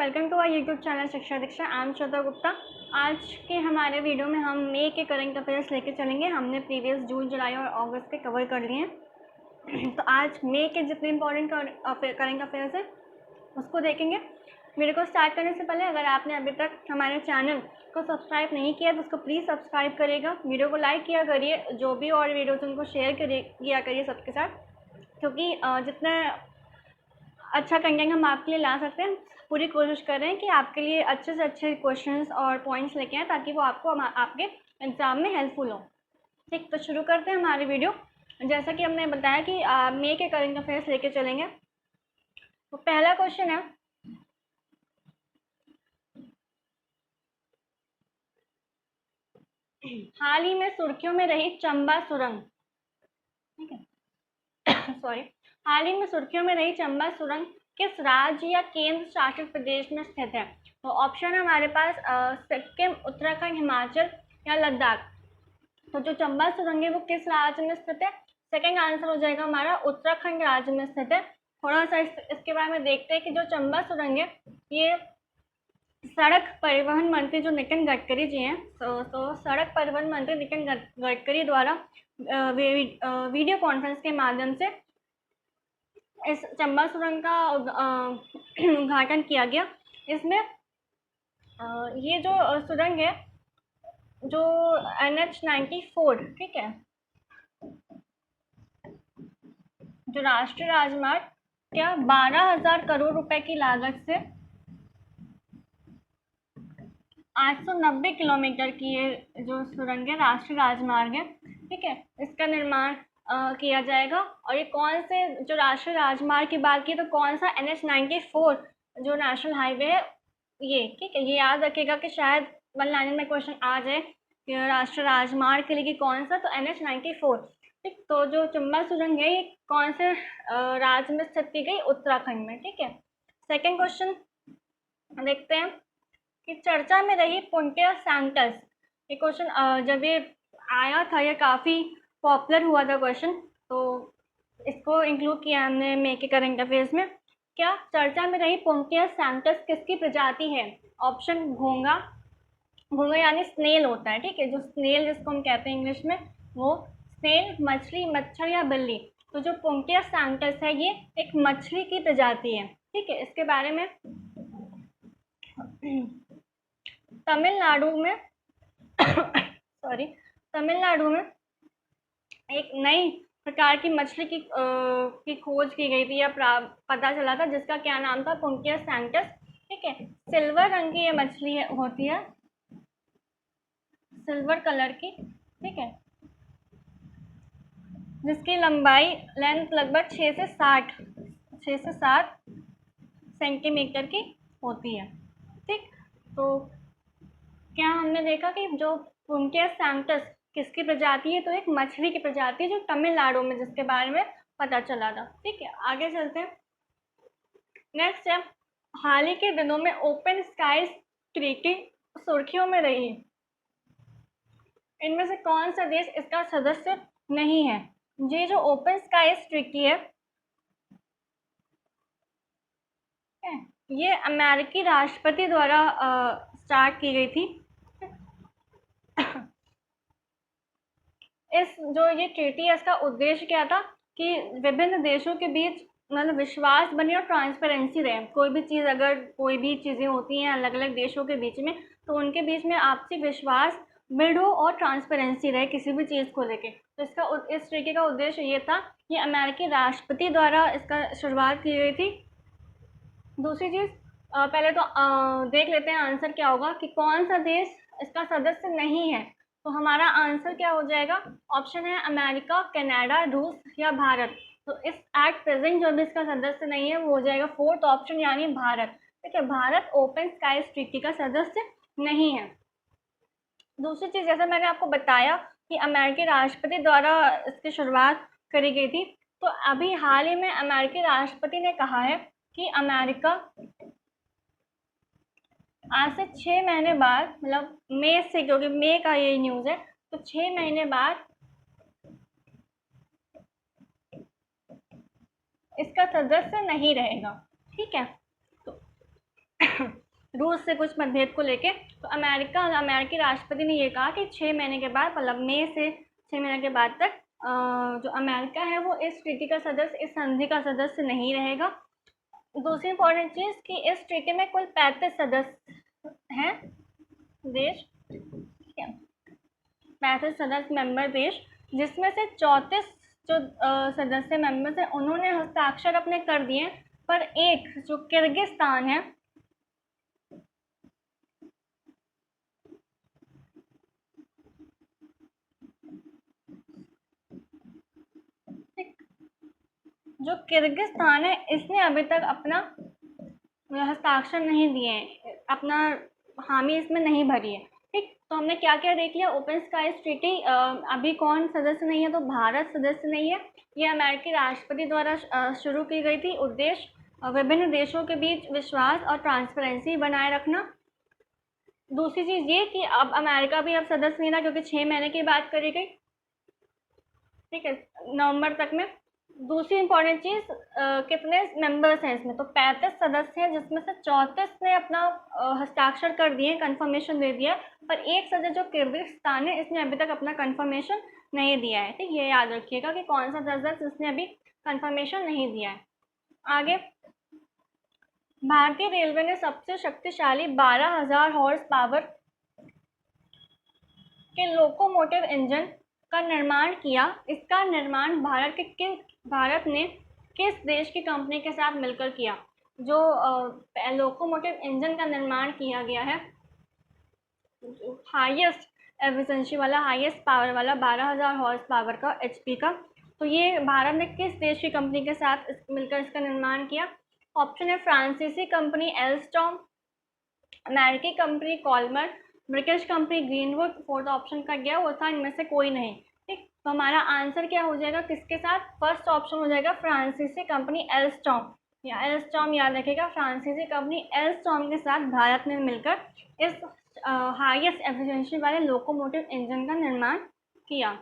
Welcome to our YouTube channel Shiksha Diksha. I am श्रद्धा गुप्ता। आज के हमारे वीडियो में हम मई के करंट अफेयर्स लेके चलेंगे। हमने प्रीवियस जून, जुलाई और अगस्त के कवर कर लिए हैं। तो आज मई के जितने इंपॉर्टेंट करंट अफेयर्स हैं उसको देखेंगे। वीडियो को स्टार्ट करने से पहले अगर आपने अभी तक हमारे चैनल को सब्सक्राइब नहीं किया तो उसको प्लीज़ सब्सक्राइब करिएगा। वीडियो को लाइक किया करिए, जो भी और वीडियोज़ उनको शेयर किया करिए सबके साथ, क्योंकि जितना अच्छा कंटेंट हम आपके लिए ला सकते हैं पूरी कोशिश कर रहे हैं कि आपके लिए अच्छे से अच्छे क्वेश्चंस और पॉइंट्स लेके आएँ ताकि वो आपको आपके एग्ज़ाम में हेल्पफुल हो। ठीक, तो शुरू करते हैं हमारी वीडियो। जैसा कि हमने बताया कि मई के करंट अफेयर्स लेके चलेंगे। तो पहला क्वेश्चन है, हाल ही में सुर्खियों में रही चंबा सुरंग, ठीक है सॉरी, हाल ही में सुर्खियों में रही चंबा सुरंग किस राज्य या केंद्र शासित प्रदेश में स्थित है? तो ऑप्शन है हमारे पास सिक्किम, उत्तराखंड, हिमाचल या लद्दाख। तो जो चंबा सुरंग है वो किस राज्य में स्थित है? सेकंड आंसर हो जाएगा हमारा उत्तराखंड राज्य में स्थित है। थोड़ा सा इसके बारे में देखते हैं कि जो चंबा सुरंग है ये सड़क परिवहन मंत्री जो नितिन गडकरी जी हैं, तो सड़क परिवहन मंत्री नितिन गडकरी द्वारा वीडियो कॉन्फ्रेंस के माध्यम से इस चंबा सुरंग का उद्घाटन किया गया। इसमें ये जो सुरंग है जो NH-94, ठीक है, जो राष्ट्रीय राजमार्ग क्या 12,000 करोड़ रुपए की लागत से 890 किलोमीटर की ये जो सुरंग है राष्ट्रीय राजमार्ग है, ठीक है, इसका निर्माण किया जाएगा। और ये कौन से, जो राष्ट्रीय राजमार्ग की बात की तो कौन सा, NH-94 जो नेशनल हाईवे है ये, ठीक है। ये याद रखिएगा कि शायद 1 लाइन में क्वेश्चन आ जाए राष्ट्रीय राजमार्ग के लिए कि कौन सा, तो NH-94, ठीक। तो जो चंबा सुरंग है ये कौन से राज्य में स्थित की गई? उत्तराखंड में, ठीक है। सेकेंड क्वेश्चन देखते हैं कि चर्चा में रही पुंटिया सैंक्टस। ये क्वेश्चन जब ये आया था ये काफ़ी पॉपुलर हुआ था क्वेश्चन, तो इसको इंक्लूड किया हमने मई के करंट अफेयर्स में। क्या चर्चा में रही पुंटिया सैंक्टस किसकी प्रजाति है? ऑप्शन घोंगा, घोंगा यानी स्नेल होता है, ठीक है, जो स्नेल जिसको हम कहते हैं इंग्लिश में, वो स्नेल, मछली, मच्छर या बिल्ली। तो जो पुंटिया सैंक्टस है ये एक मछली की प्रजाति है, ठीक है। इसके बारे में तमिलनाडु में सॉरी, तमिलनाडु में एक नई प्रकार की मछली की खोज की गई थी या पता चला था, जिसका क्या नाम था? पुंटिया सैंक्टस, ठीक है। सिल्वर रंग की ये मछली होती है, सिल्वर कलर की, ठीक है, जिसकी लंबाई लेंथ लगभग 6 से 7 सेंटीमीटर की होती है, ठीक। तो क्या हमने देखा कि जो पुंटिया सैंक्टस किसकी प्रजाति है? तो एक मछली की प्रजाति है जो तमिलनाडु में, जिसके बारे में पता चला था, ठीक है। आगे चलते हैं। नेक्स्ट है, हाल ही के दिनों में ओपन स्काईज ट्रीटी सुर्खियों में रही, इनमें से कौन सा देश इसका सदस्य नहीं है? ये जो ओपन स्काईज ट्रीटी है ये अमेरिकी राष्ट्रपति द्वारा स्टार्ट की गई थी। इस जो ये ट्रीटी है इसका उद्देश्य क्या था कि विभिन्न देशों के बीच मतलब विश्वास बने और ट्रांसपेरेंसी रहे। कोई भी चीज़, अगर कोई भी चीज़ें होती हैं अलग अलग देशों के बीच में, तो उनके बीच में आपसी विश्वास बिल्ड हो और ट्रांसपेरेंसी रहे किसी भी चीज़ को लेके। तो इस ट्रीटी का उद्देश्य ये था, ये अमेरिकी राष्ट्रपति द्वारा इसका शुरुआत की गई थी। दूसरी चीज़, पहले तो देख लेते हैं आंसर क्या होगा कि कौन सा देश इसका सदस्य नहीं है। तो हमारा आंसर क्या हो जाएगा? ऑप्शन है अमेरिका, कनाडा, रूस या भारत। तो इस एट प्रेजेंट जो भी इसका सदस्य नहीं है वो हो जाएगा फोर्थ ऑप्शन यानी भारत, ठीक है। भारत ओपन स्काईज ट्रीटी का सदस्य नहीं है। दूसरी चीज़, जैसा मैंने आपको बताया कि अमेरिकी राष्ट्रपति द्वारा इसकी शुरुआत करी गई थी, तो अभी हाल ही में अमेरिकी राष्ट्रपति ने कहा है कि अमेरिका आज से 6 महीने बाद, मतलब मई से, क्योंकि मई का ये न्यूज़ है, तो 6 महीने बाद इसका सदस्य नहीं रहेगा, ठीक है। तो रूस से कुछ मतभेद को लेके। तो अमेरिकी राष्ट्रपति ने ये कहा कि 6 महीने के बाद, मतलब मई से 6 महीने के बाद तक जो अमेरिका है वो इस ट्रीटी का सदस्य, इस संधि का सदस्य नहीं रहेगा। दूसरी इंपॉर्टेंट चीज़ कि इस ट्रीटी में कुल 35 सदस्य हैं देश, ठीक है, 35 सदस्य मेंबर देश, जिसमें से 34 जो सदस्य मेंबर्स हैं उन्होंने हस्ताक्षर अपने कर दिए, पर एक जो किर्गिस्तान है, जो किर्गिस्तान है इसने अभी तक अपना हस्ताक्षर नहीं दिए हैं, अपना हामी इसमें नहीं भरी है। ठीक, तो हमने क्या क्या देख लिया। ओपन स्काईज ट्रीटी अभी कौन सदस्य नहीं है, तो भारत सदस्य नहीं है। ये अमेरिकी राष्ट्रपति द्वारा शुरू की गई थी। उद्देश्य विभिन्न देशों के बीच विश्वास और ट्रांसपेरेंसी बनाए रखना। दूसरी चीज़ ये कि अब अमेरिका भी अब सदस्य नहीं रहा, क्योंकि 6 महीने की बात करी गई, ठीक है, नवंबर तक में। दूसरी इंपॉर्टेंट चीज़, कितने मेंबर्स हैं इसमें, तो 35 सदस्य हैं, जिसमें से 34 ने अपना हस्ताक्षर कर दिए, कंफर्मेशन दे दिया, पर एक सदस्य जो किर्गिस्तान है इसने अभी तक अपना कंफर्मेशन नहीं दिया है। ठीक, ये याद रखिएगा कि कौन सा सदस्य इसने अभी कंफर्मेशन नहीं दिया है। आगे, भारतीय रेलवे ने सबसे शक्तिशाली 12,000 हॉर्स पावर के लोकोमोटिव इंजन का निर्माण किया। इसका निर्माण भारत ने किस देश की कंपनी के साथ मिलकर किया? जो लोकोमोटिव इंजन का निर्माण किया गया है, हाईएस्ट एफिशिएंसी वाला, हाईएस्ट पावर वाला, 12,000 हॉर्स पावर का, एचपी का, तो ये भारत ने किस देश की कंपनी के साथ मिलकर इसका निर्माण किया? ऑप्शन है फ्रांसीसी कंपनी एल्स्टॉम, अमेरिकी company columnar, British company greenwood, fourth option का गया वो था इनमें से कोई नहीं। ठीक, तो हमारा आंसर क्या हो जाएगा, किसके साथ? फर्स्ट ऑप्शन हो जाएगा फ्रांसीसी कंपनी एल्स्टॉम, या एल्स्टॉम याद रखेगा, फ्रांसीसी कंपनी एल्स्टॉम के साथ भारत ने मिलकर इस हाईएस्ट एफिशिएंसी वाले लोकोमोटिव इंजन का निर्माण किया।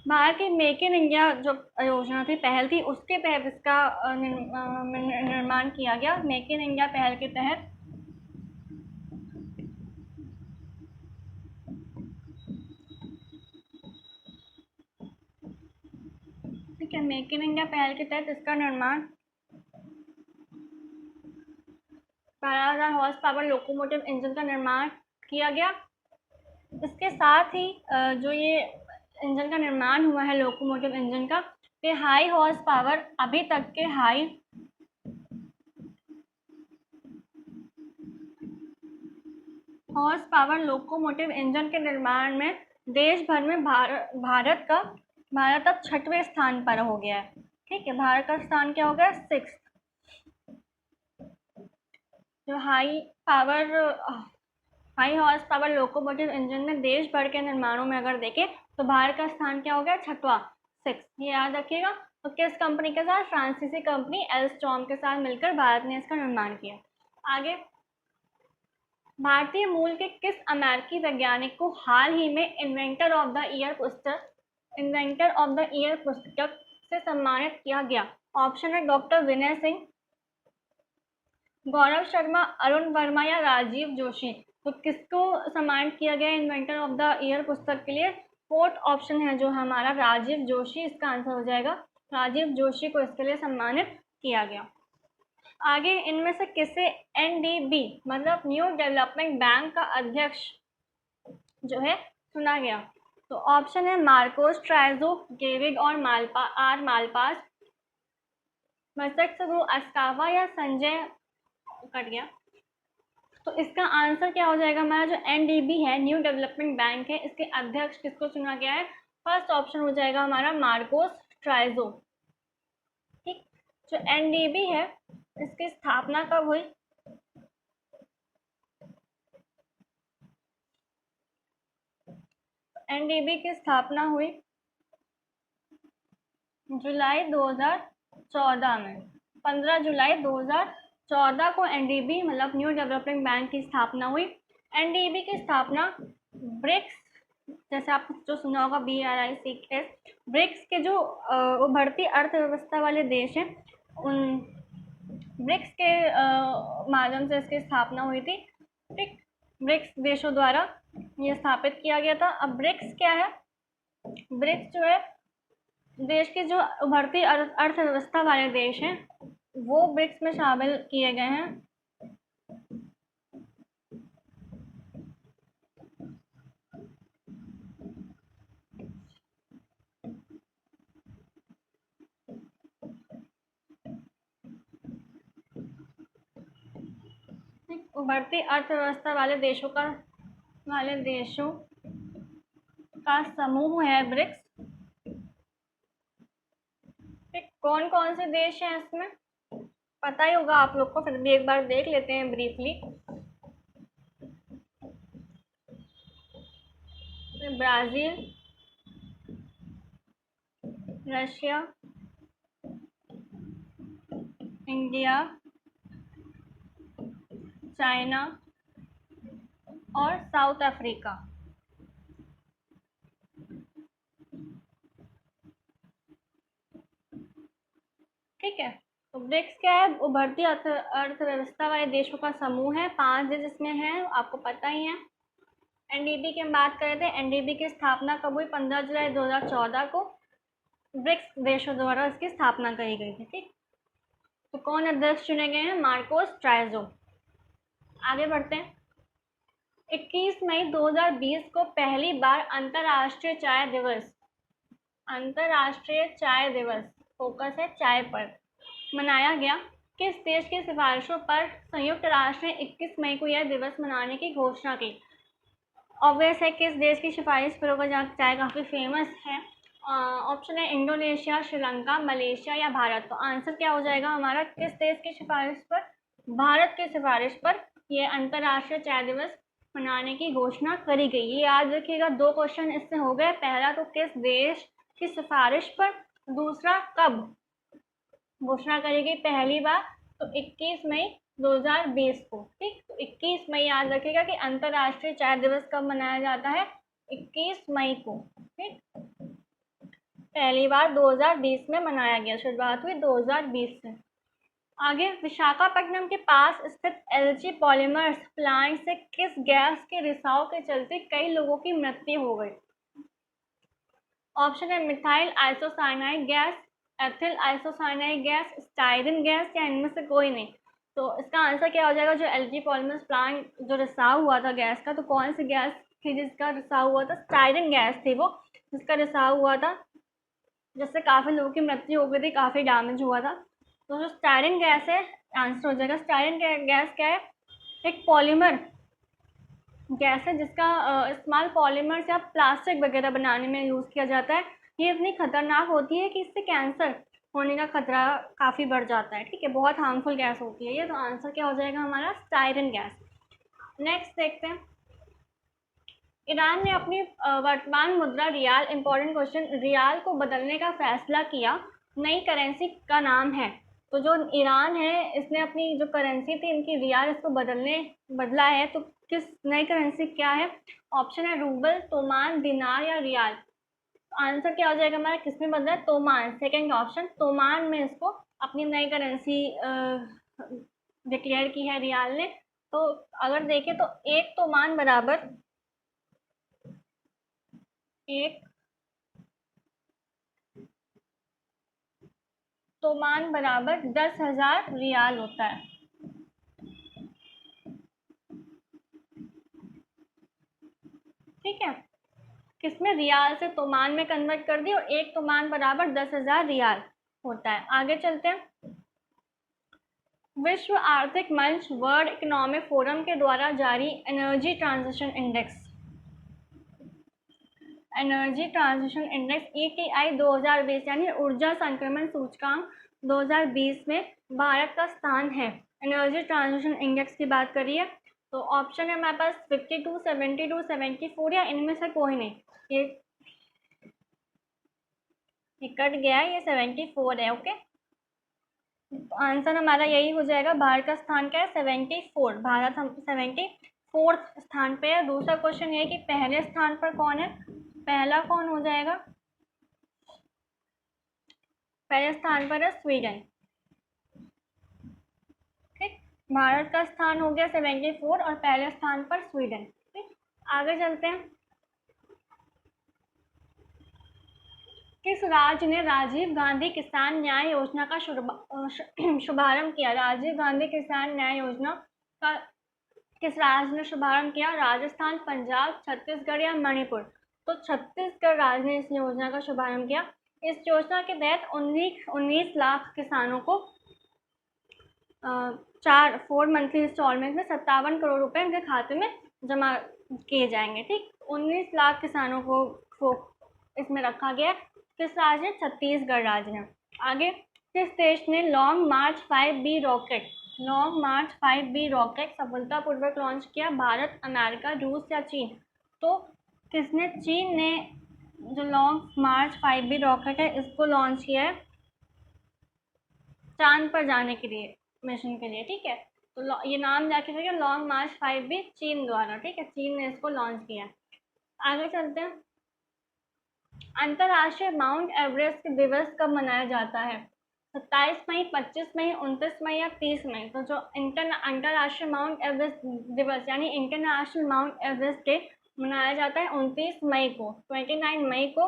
भारत की मेक इन इंडिया जो योजना थी, पहल थी, उसके तहत इसका निर्माण किया गया। मेक इन इंडिया पहल के तहत ठीक है, मेक इन इंडिया पहल के तहत इसका निर्माण 12,000 हॉर्स पावर लोकोमोटिव इंजन का निर्माण किया गया। इसके साथ ही जो ये इंजन का निर्माण हुआ है लोकोमोटिव इंजन का, ये हाई हॉर्स पावर, अभी तक के high horse power locomotive engine के निर्माण में देश भर में भारत अब 6वें स्थान पर हो गया है। ठीक है, भारत का स्थान क्या हो गया? 6th। जो high horse power locomotive engine में देश भर के निर्माणों में अगर देखें तो भारत का स्थान क्या हो गया? 6वां, 6th, ये याद रखिएगा। तो किस कंपनी के साथ? फ्रांसीसी कंपनी एल्स्टॉम के साथ मिलकर भारत ने इसका निर्माण किया। आगे, भारतीय मूल के किस अमेरिकी वैज्ञानिक को हाल ही में इन्वेंटर ऑफ द ईयर पुस्तक से सम्मानित किया गया? ऑप्शन है डॉक्टर विनय सिंह, गौरव शर्मा, अरुण वर्मा या राजीव जोशी। तो किसको सम्मानित किया गया इन्वेंटर ऑफ द ईयर पुस्तक के लिए? फोर्थ ऑप्शन है जो हमारा, राजीव जोशी, इसका आंसर हो जाएगा। राजीव जोशी को इसके लिए सम्मानित किया गया। आगे, इनमें से किसे एनडीबी मतलब न्यू डेवलपमेंट बैंक का अध्यक्ष जो है चुना गया? तो ऑप्शन है मार्कोस ट्राइजो, गेविग और मालपास, मसत्सुगु अस्कावा या संजय कट गया। तो इसका आंसर क्या हो जाएगा हमारा? जो एनडीबी है, न्यू डेवलपमेंट बैंक है, इसके अध्यक्ष किसको चुना गया है? फर्स्ट ऑप्शन हो जाएगा हमारा मार्कोस ट्राइजो। ठीक, जो एनडीबी है इसकी स्थापना कब हुई? एनडीबी की स्थापना हुई जुलाई 2014 में। 15 जुलाई 2014 को एनडीबी मतलब न्यू डेवलपमेंट बैंक की स्थापना हुई। एनडीबी की स्थापना ब्रिक्स जैसे आपने जो सुना होगा BRICS। ब्रिक्स के जो उभरती अर्थव्यवस्था वाले देश हैं, उन ब्रिक्स के माध्यम से इसकी स्थापना हुई थी। ठीक, ब्रिक्स देशों द्वारा ये स्थापित किया गया था। अब ब्रिक्स क्या है? ब्रिक्स जो है देश की जो उभरती अर्थव्यवस्था वाले देश हैं वो ब्रिक्स में शामिल किए गए हैं। उभरती अर्थव्यवस्था वाले देशों का समूह है ब्रिक्स। कौन कौन से देश हैं इसमें पता ही होगा आप लोग को, फिर भी एक बार देख लेते हैं briefly. Brazil, Russia, India, China और साउथ अफ्रीका। ठीक है, तो ब्रिक्स क्या है? उभरती अर्थव्यवस्था वाले देशों का समूह है। 5 देश इसमें हैं, आपको पता ही है। एनडीबी की हम बात कर रहे थे। एनडीबी की स्थापना कब हुई? 15 जुलाई 2014 को ब्रिक्स देशों द्वारा इसकी स्थापना करी गई थी। ठीक, तो कौन अध्यक्ष चुने गए हैं? मार्कोस ट्राइजो। आगे बढ़ते हैं। 21 मई 2020 को पहली बार अंतर्राष्ट्रीय चाय दिवस, फोकस है चाय पर, मनाया गया। किस देश की सिफारिशों पर संयुक्त राष्ट्र ने 21 मई को यह दिवस मनाने की घोषणा की? ऑब्वियस है किस देश की सिफारिश पर होगा जहाँ चाय काफ़ी फेमस है। ऑप्शन है इंडोनेशिया, श्रीलंका, मलेशिया या भारत। तो आंसर क्या हो जाएगा हमारा? किस देश की सिफारिश पर? भारत की सिफारिश पर यह अंतर्राष्ट्रीय चाय दिवस मनाने की घोषणा करी गई। ये याद रखिएगा, 2 क्वेश्चन इससे हो गए। पहला तो किस देश की सिफारिश पर, दूसरा कब घोषणा करी गई पहली बार, तो 21 मई 2020 को। ठीक, तो 21 मई याद रखिएगा कि अंतर्राष्ट्रीय चाय दिवस कब मनाया जाता है? 21 मई को। ठीक, पहली बार 2020 में मनाया गया, शुरुआत हुई 2020 से। आगे, विशाखापट्टनम के पास स्थित एलजी पॉलीमर्स प्लांट से किस गैस के रिसाव के चलते कई लोगों की मृत्यु हो गई? ऑप्शन है methyl isocyanide gas, ethyl isocyanide gas, styrene gas या इनमें से कोई नहीं। तो इसका आंसर क्या हो जाएगा? जो एलजी पॉलीमर्स प्लांट जो रिसाव हुआ था गैस का, तो कौन सी गैस थी जिसका रिसाव हुआ था? स्टाइरिन गैस थी वो, जिसका रिसाव हुआ था, जिससे काफ़ी लोगों की मृत्यु हो गई थी, काफ़ी डैमेज हुआ था। तो जो स्टाइरिन गैस है, आंसर हो जाएगा। स्टाइरिन गैस क्या है? एक पॉलीमर गैस है जिसका इस्तेमाल पॉलीमर्स या प्लास्टिक वगैरह बनाने में यूज़ किया जाता है। ये इतनी खतरनाक होती है कि इससे कैंसर होने का खतरा काफ़ी बढ़ जाता है। ठीक है, बहुत हार्मफुल गैस होती है ये। तो आंसर क्या हो जाएगा हमारा? Styrene gas. नेक्स्ट देखते हैं। ईरान ने अपनी वर्तमान मुद्रा रियाल, इंपॉर्टेंट क्वेश्चन, रियाल को बदलने का फैसला किया। नई करेंसी का नाम है। तो जो ईरान है इसने अपनी जो करेंसी थी इनकी रियाल, इसको बदला है। तो किस नई करेंसी क्या है? ऑप्शन है रूबल, तोमान, दिनार या रियाल। आंसर क्या हो जाएगा हमारा? किसमें बदला है? तोमान, सेकेंड ऑप्शन, तोमान में इसको अपनी नई करेंसी डिक्लेयर की है रियाल ने। तो अगर देखें तो एक तोमान बराबर 10,000 रियाल होता है। ठीक है, किसमें? रियाल से तोमान में कन्वर्ट कर दी, और एक तोमान बराबर 10,000 रियाल होता है। आगे चलते हैं। विश्व आर्थिक मंच, वर्ल्ड इकोनॉमिक फोरम के द्वारा जारी एनर्जी ट्रांजिशन इंडेक्स ETI 2020 यानी ऊर्जा संक्रमण सूचकांक 2020 में भारत का स्थान है। एनर्जी ट्रांजिशन इंडेक्स की बात करिए तो ऑप्शन है हमारे पास 52, 72, 74 या इनमें से कोई नहीं। ये कट गया है, ये 74 है। ओके, तो आंसर हमारा यही हो जाएगा। भारत का स्थान क्या है? 74। भारत हम 74 4th स्थान पे है। दूसरा क्वेश्चन ये कि पहले स्थान पर कौन है, पहला कौन हो जाएगा, पहले स्थान पर है स्वीडन। ठीक, भारत का स्थान हो गया 74 और पहले स्थान पर स्वीडन। ठीक, आगे चलते हैं। किस राज्य ने राजीव गांधी किसान न्याय योजना का शुभारंभ किया? राजीव गांधी किसान न्याय योजना का किस राज्य ने शुभारंभ किया? राजस्थान, पंजाब, छत्तीसगढ़ या मणिपुर? तो छत्तीसगढ़ राज्य ने इस योजना का शुभारंभ किया। इस योजना के तहत 19 लाख किसानों को 4 मंथली इंस्टॉलमेंट में 57 करोड़ रुपए उनके खाते में जमा किए जाएंगे। ठीक, 19 लाख किसानों को इसमें रखा गया। किस राज्य ने? छत्तीसगढ़ राज्य ने। आगे, किस देश ने लॉन्ग मार्च 5B रॉकेट सफलतापूर्वक लॉन्च किया? भारत, अमेरिका, रूस या चीन? तो किसने? चीन ने जो लॉन्ग मार्च 5B रॉकेट है इसको लॉन्च किया है चांद पर जाने के लिए, मिशन के लिए। ठीक है, तो ये नाम जाके देखिए, लॉन्ग मार्च 5B चीन द्वारा। ठीक है, चीन ने इसको लॉन्च किया। आगे चलते हैं। अंतर्राष्ट्रीय माउंट एवरेस्ट दिवस कब मनाया जाता है? 27 मई, 25 मई, 29 मई या 30 मई? तो जो अंतर्राष्ट्रीय माउंट एवरेस्ट दिवस यानी इंटरनेशनल माउंट एवरेस्ट डे मनाया जाता है 29 मई को, 29 मई को।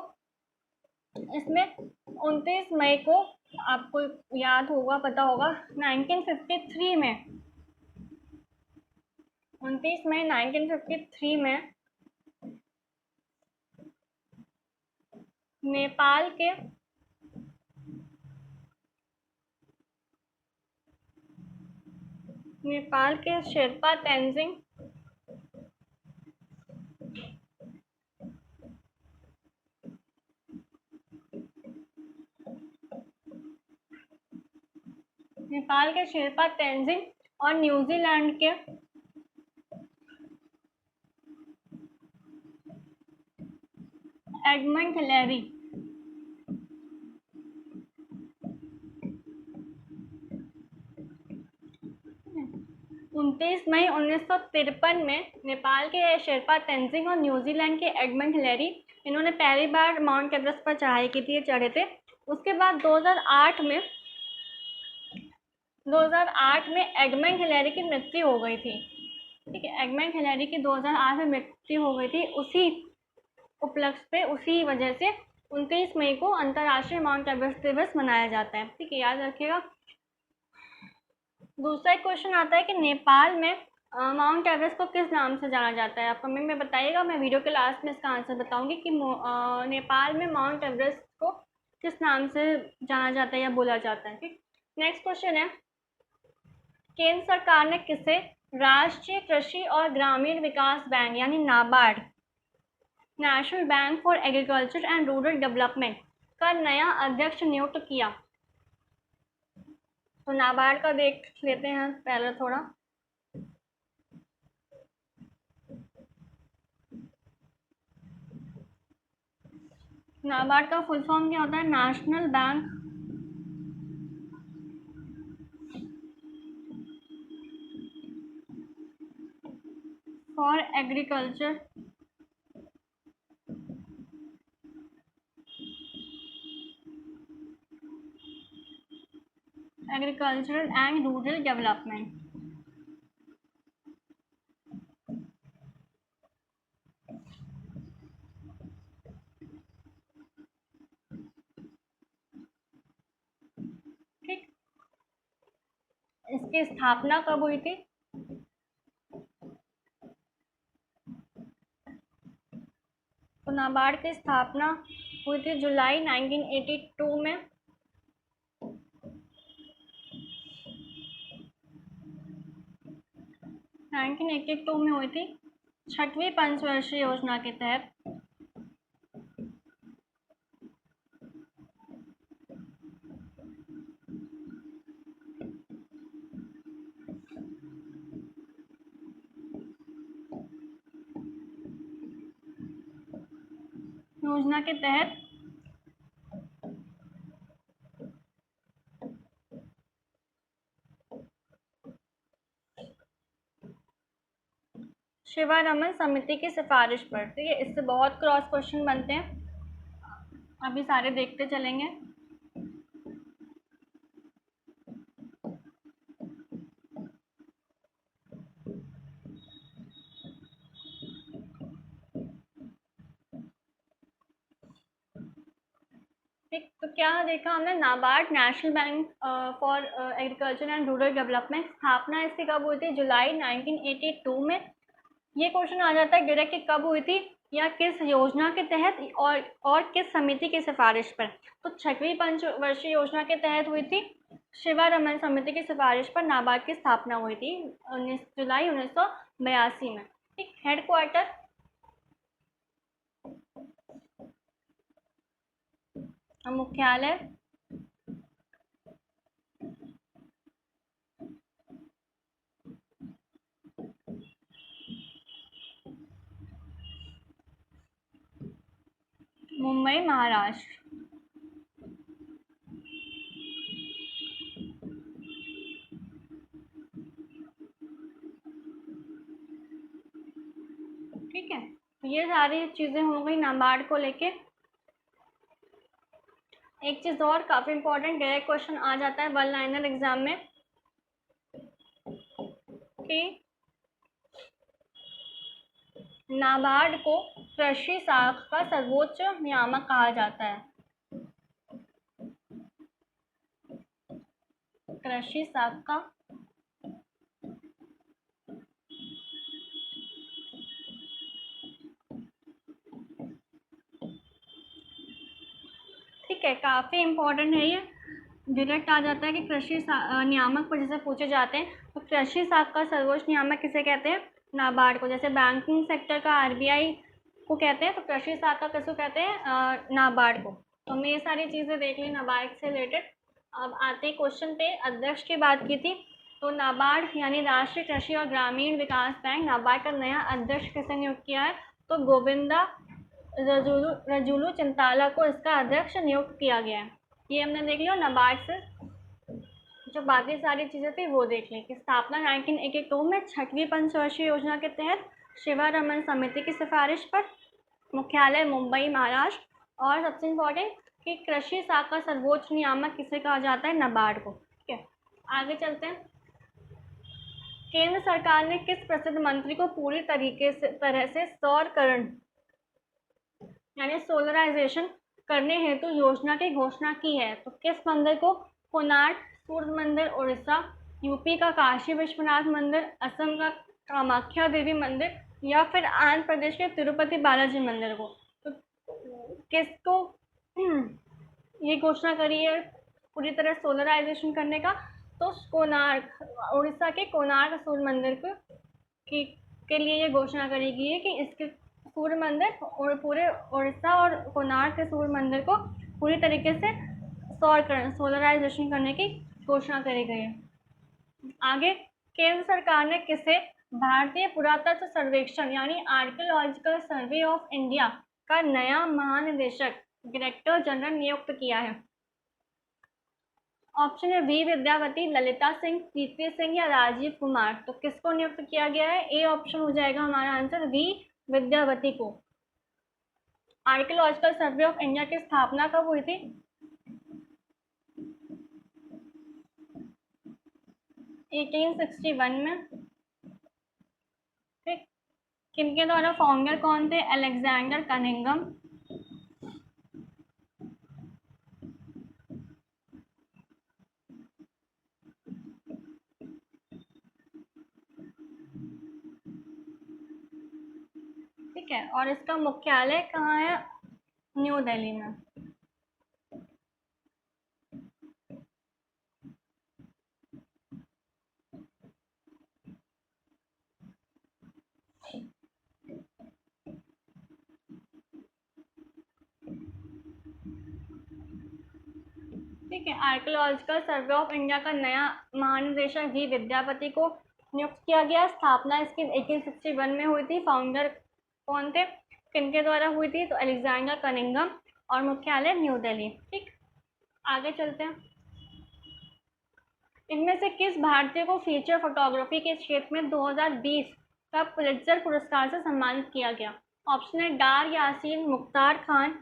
इसमें 29 मई को आपको याद होगा, पता होगा, 1953 में 29 मई 1953 में नेपाल के शेरपा तेंजिंग और न्यूजीलैंड के एडमंड हिलेरी 29 मई 1953 में नेपाल के शेरपा तेंजिंग और न्यूजीलैंड के एडमंड हिलेरी, इन्होंने पहली बार माउंट एवरेस्ट पर चढ़ाई की थी, चढ़े थे। उसके बाद 2008 में एडमंड हिलेरी की मृत्यु हो गई थी। ठीक है, एडमंड हिलेरी की 2008 में मृत्यु हो गई थी। उसी उपलक्ष्य पे, उसी वजह से 29 मई को अंतर्राष्ट्रीय माउंट एवरेस्ट दिवस मनाया जाता है। ठीक है, याद रखिएगा। दूसरा क्वेश्चन आता है कि नेपाल में माउंट एवरेस्ट को किस नाम से जाना जाता है? आप कमेंट में बताइएगा, मैं वीडियो के लास्ट में इसका आंसर बताऊंगी कि नेपाल में माउंट एवरेस्ट को किस नाम से जाना जाता है या बोला जाता है। ठीक, नेक्स्ट क्वेश्चन है, केंद्र सरकार ने किसे राष्ट्रीय कृषि और ग्रामीण विकास बैंक यानी NABARD, national bank for agriculture and rural development का नया अध्यक्ष नियुक्त किया? तो नाबार्ड का देख लेते हैं पहले थोड़ा। नाबार्ड का फुल फॉर्म क्या होता है? National bank for agriculture and rural development. ठीक, इसकी स्थापना कब हुई थी? तो नाबार्ड की स्थापना हुई थी जुलाई 1982 में। हुई थी 6वीं पंचवर्षीय योजना के तहत। योजना के तहत शिवारमन समिति की सिफारिश पर। ठीक है, इससे बहुत क्रॉस क्वेश्चन बनते हैं, अभी सारे देखते चलेंगे। ठीक, तो क्या देखा हमने, NABARD national bank for agriculture and rural development, स्थापना इसकी कब हुई थी, जुलाई 1982 में। ये क्वेश्चन आ जाता है डायरेक्ट कि कब हुई थी या किस योजना के तहत और किस समिति की सिफारिश पर। तो 6वीं पंचवर्षीय योजना के तहत हुई थी, शिवारमन समिति की सिफारिश पर नाबार्ड की स्थापना हुई थी 19 जुलाई 1982 में। ठीक, हेडक्वार्टर मुख्यालय मुंबई महाराष्ट्र। ठीक है, तो ये सारी चीज़ें हो गई नाबार्ड को लेके। एक चीज़ और काफ़ी इंपॉर्टेंट डायरेक्ट क्वेश्चन आ जाता है वन लाइनर एग्जाम में कि नाबार्ड को कृषि शाखा का सर्वोच्च नियामक कहा जाता है। कृषि शाखा ठीक है, काफ़ी इम्पोर्टेंट है ये, डायरेक्ट आ जाता है कि कृषि नियामक पर जैसे पूछे जाते हैं, तो कृषि शाखा का सर्वोच्च नियामक किसे कहते हैं, नाबार्ड को। जैसे बैंकिंग सेक्टर का आरबीआई को कहते हैं, तो कृषि शाखा किसको कहते हैं, नाबार्ड को। तो हमने ये सारी चीज़ें देख ली नाबार्ड से रिलेटेड। अब आते क्वेश्चन पे, अध्यक्ष की बात की थी, तो नाबार्ड यानी राष्ट्रीय कृषि और ग्रामीण विकास बैंक, नाबार्ड का नया अध्यक्ष किसे नियुक्त किया है, तो गोविंदा रजुलू चिंताला को इसका अध्यक्ष नियुक्त किया गया है। ये हमने देख लिया। नाबार्ड से जो बाकी सारी चीज़ें थी वो देख ली कि स्थापना 1982 में 6वीं पंचवर्षीय योजना के तहत शिवारमन समिति की सिफारिश पर, मुख्यालय मुंबई महाराष्ट्र, और सबसे इम्पोर्टेंट कि कृषि शाखा सर्वोच्च नियामक किसे कहा जाता है, नाबार्ड को। ठीक है, आगे चलते हैं। केंद्र सरकार ने किस प्रसिद्ध मंत्री को पूरी तरह से सौरकरण यानी सोलराइजेशन करने हेतु योजना की घोषणा की है, तो किस मंदिर को, कोणार्क सूर्य मंदिर उड़ीसा, यूपी का काशी विश्वनाथ मंदिर, असम का कामाख्या देवी मंदिर, या फिर आंध्र प्रदेश के तिरुपति बालाजी मंदिर को। तो किसको ये घोषणा करी है पूरी तरह सोलराइजेशन करने का, तो कोणार्क, उड़ीसा के कोणार्क सूर्य मंदिर के लिए ये घोषणा करी गई है कि इसके सूर्य मंदिर और पूरे उड़ीसा और कोणार्क के सूर्य मंदिर को पूरी तरीके से सोलराइजेशन करने की घोषणा करी गई है। आगे, केंद्र सरकार ने किसे भारतीय पुरातत्व सर्वेक्षण यानी आर्कियोलॉजिकल सर्वे ऑफ इंडिया का नया महानिदेशक डायरेक्टर जनरल नियुक्त किया है। ऑप्शन है वी विद्यावती, ललिता सिंह, प्रीति सिंह या राजीव कुमार। तो किसको नियुक्त किया गया है, ए ऑप्शन हो जाएगा हमारा आंसर, वी विद्यावती को। आर्कियोलॉजिकल सर्वे ऑफ इंडिया की स्थापना कब हुई थी, 1861 में। ठीक, किनके द्वारा फाउंडर कौन थे, अलेक्जेंडर कनिंघम। ठीक है, और इसका मुख्यालय कहाँ है, न्यू दिल्ली में। ठीक है, आर्कियोलॉजिकल सर्वे ऑफ इंडिया का नया महानिदेशक वी विद्यापति को नियुक्त किया गया। स्थापना इसकी 1861 में हुई थी। फाउंडर कौन थे, किनके द्वारा हुई थी, तो अलेक्जेंडर कनिंघम, और मुख्यालय न्यू दिल्ली। ठीक, आगे चलते हैं। इनमें से किस भारतीय को फीचर फोटोग्राफी के क्षेत्र में 2020 कब पुलित्जर पुरस्कार से सम्मानित किया गया? ऑप्शन है डार यासीन, मुख्तार खान,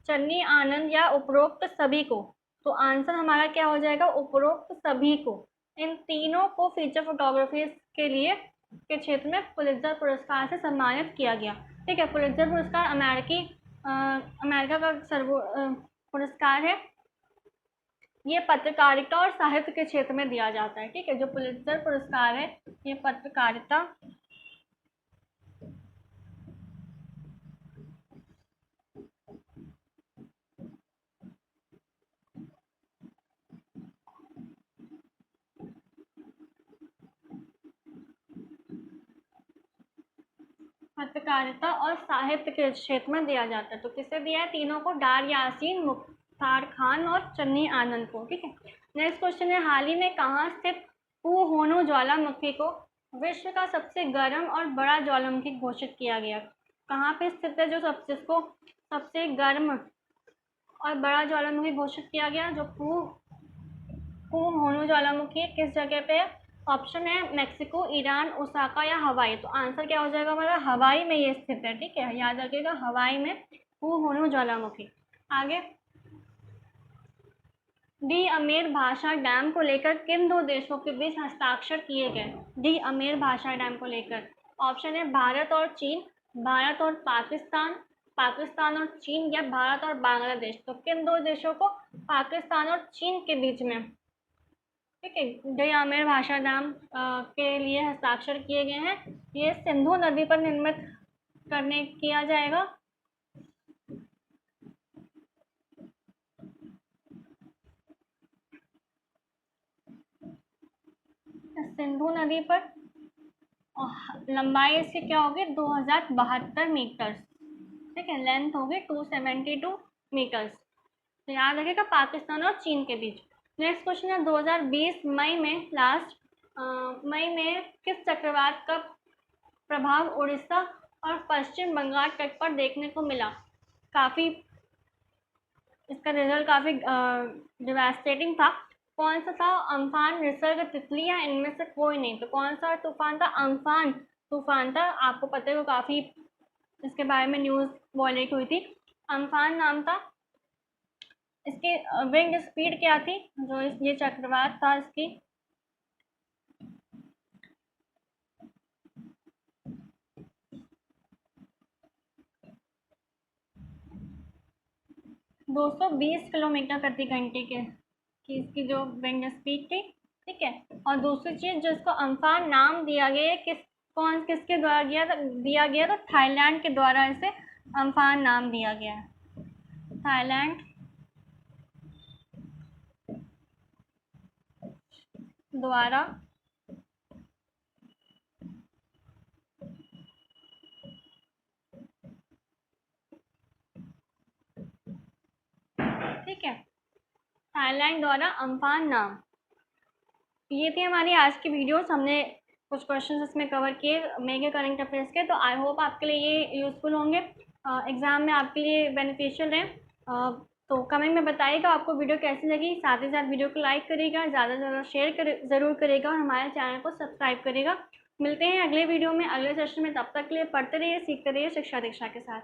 चन्नी आनंद या उपरोक्त सभी को। तो आंसर हमारा क्या हो जाएगा? उपरोक्त सभी को। इन तीनों को फीचर फोटोग्राफी के लिए के क्षेत्र में पुलित्जर पुरस्कार से सम्मानित किया गया। ठीक है, पुलित्जर पुरस्कार अमेरिका का पुरस्कार है। ये पत्रकारिता और साहित्य के क्षेत्र में दिया जाता है। ठीक है, जो पुलित्जर पुरस्कार है ये पत्रकारिता और साहित्य के क्षेत्र में दिया जाता है। तो किसे दिया है? तीनों को, डार यासीन, मुख्तार खान और चन्नी आनंद को। ठीक है, नेक्स्ट क्वेश्चन है, हाल ही में कहाँ स्थित पुहोनो ज्वालामुखी को विश्व का सबसे गर्म और बड़ा ज्वालामुखी घोषित किया गया? कहाँ पे स्थित है जिसको सबसे गर्म और बड़ा ज्वालामुखी घोषित किया गया? जो पुहोनो ज्वालामुखी किस जगह पे है? ऑप्शन है मेक्सिको, ईरान, ओसाका या हवाई। तो आंसर क्या हो जाएगा हमारा? हवाई में ये स्थित है। ठीक है, याद रखिएगा, हवाई में पुहोनो ज्वालामुखी। आगे, डी अमेर भाषा डैम को लेकर किन दो देशों के बीच हस्ताक्षर किए गए? डी अमेर भाषा डैम को लेकर ऑप्शन है भारत और चीन, भारत और पाकिस्तान, पाकिस्तान और चीन या भारत और बांग्लादेश। तो किन दो देशों को? पाकिस्तान और चीन के बीच में। ठीक है, डी अमेर भाषा डैम के लिए हस्ताक्षर किए गए हैं। ये सिंधु नदी पर निर्मित किया जाएगा। सिंधु नदी पर लंबाई इसकी क्या होगी? 2072 मीटर्स। ठीक है, लेंथ होगी 272 मीटर्स। तो याद रखिएगा, पाकिस्तान और चीन के बीच। नेक्स्ट क्वेश्चन है, 2020 मई में किस चक्रवात का प्रभाव उड़ीसा और पश्चिम बंगाल तट पर देखने को मिला? काफ़ी इसका रिजल्ट काफ़ी डिवास्टेटिंग था। कौन सा था? अम्फान, निसर्ग, तितली या इनमें से कोई नहीं? तो कौन सा तूफान था? अम्फान तूफान था। आपको पता है, वो काफ़ी इसके बारे में न्यूज़ वॉलेट हुई थी। अम्फान नाम था। इसकी विंड स्पीड क्या थी जो ये चक्रवात था इसकी? 220 किलोमीटर प्रति घंटे की इसकी जो विंड स्पीड थी। ठीक है, और दूसरी चीज़ जो इसको अम्फान नाम दिया गया है, किसके द्वारा दिया गया? तो थाईलैंड के द्वारा इसे अम्फान नाम दिया गया है। थाईलैंड द्वारा ठीक है, थाईलैंड द्वारा अम्फान नाम। ये थी हमारी आज की वीडियोस। हमने कुछ क्वेश्चंस इसमें कवर किए मेगा करंट अफेयर्स के। तो आई होप आपके लिए ये यूज़फुल होंगे, एग्ज़ाम में आपके लिए बेनिफिशियल हैं। तो कमेंट में बताइएगा आपको वीडियो कैसी लगी। साथ ही साथ वीडियो को लाइक करिएगा, ज़्यादा से ज़्यादा शेयर ज़रूर करिएगा और हमारे चैनल को सब्सक्राइब करिएगा। मिलते हैं अगले वीडियो में, अगले सेशन में। तब तक के लिए पढ़ते रहिए, सीखते रहिए शिक्षा दीक्षा के साथ।